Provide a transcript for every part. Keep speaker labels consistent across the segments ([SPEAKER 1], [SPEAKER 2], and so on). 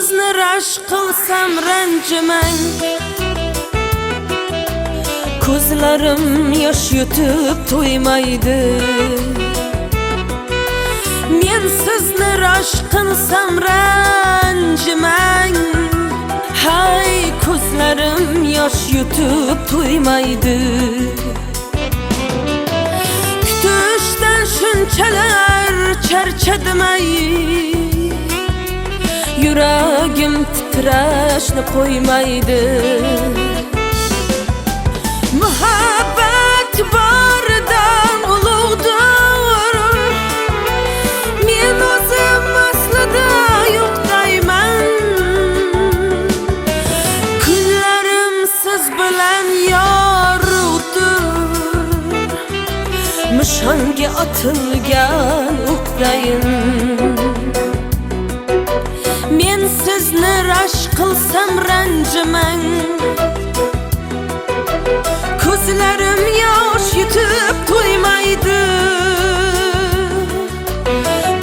[SPEAKER 1] sizni rashk qilsam ranjimang, ko'zlarim yosh yutib to'ymaydi. Men sizni rashk qilsam ranjimang, hay ko'zlarim yosh yutib to'ymaydi. Kutishdan shunchalar charchadim-ay, yuragim titrashni qo'ymaydi. Muhabbat boridan ulug'dir, men o'zim aslida yo'qdayman. Kunlarim siz bilan yorug'dir, nishonga otilgan o'qdayin. Men sizni rashk qilsam ranjimang, ko'zlarim yosh yutib to'ymaydi.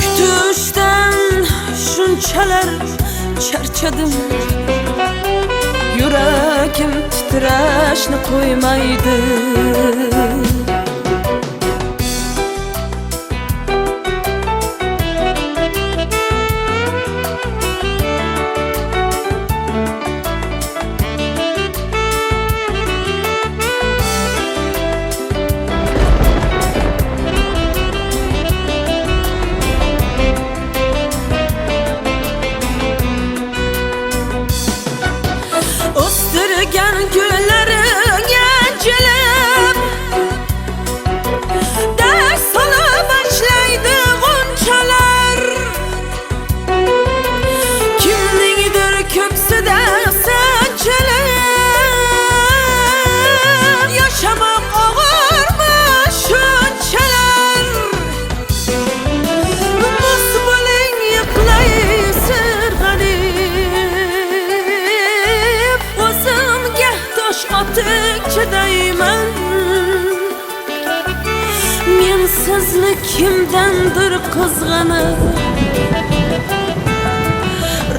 [SPEAKER 1] Kutishdan shunchalar charchadim, yuragim titrashni qo'ymaydi. O'stirgan gullaringga jilib, dars sola boshlaydi g'unchalar. Kimningdir ko'ksida sanchilib, yashamoq og'irmi shunchalar. Mos bo'ling, yiqlay sirg'anib, o'zimga tosh otib chidayman. Men sizni kimdandir qizg'anib,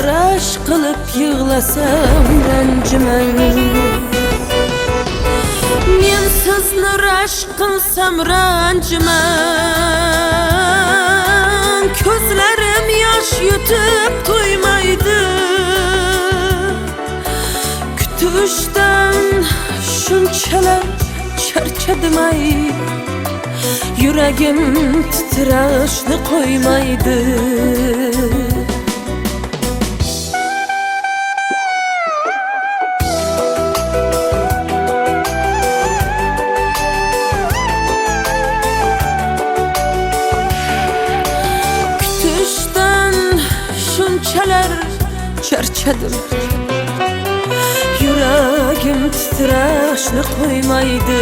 [SPEAKER 1] rashk qilib yig'lasam ranjimang. Men sizni rashk qilsam ranjimang, ko'zlarim yosh yutib to'ymaydi. Kutishdan shunchalar charchadim-ay, yuragim titrashni qo'ymaydi. Kutishdan shunchalar charchadim, yuragim titrashni qo'ymaydi.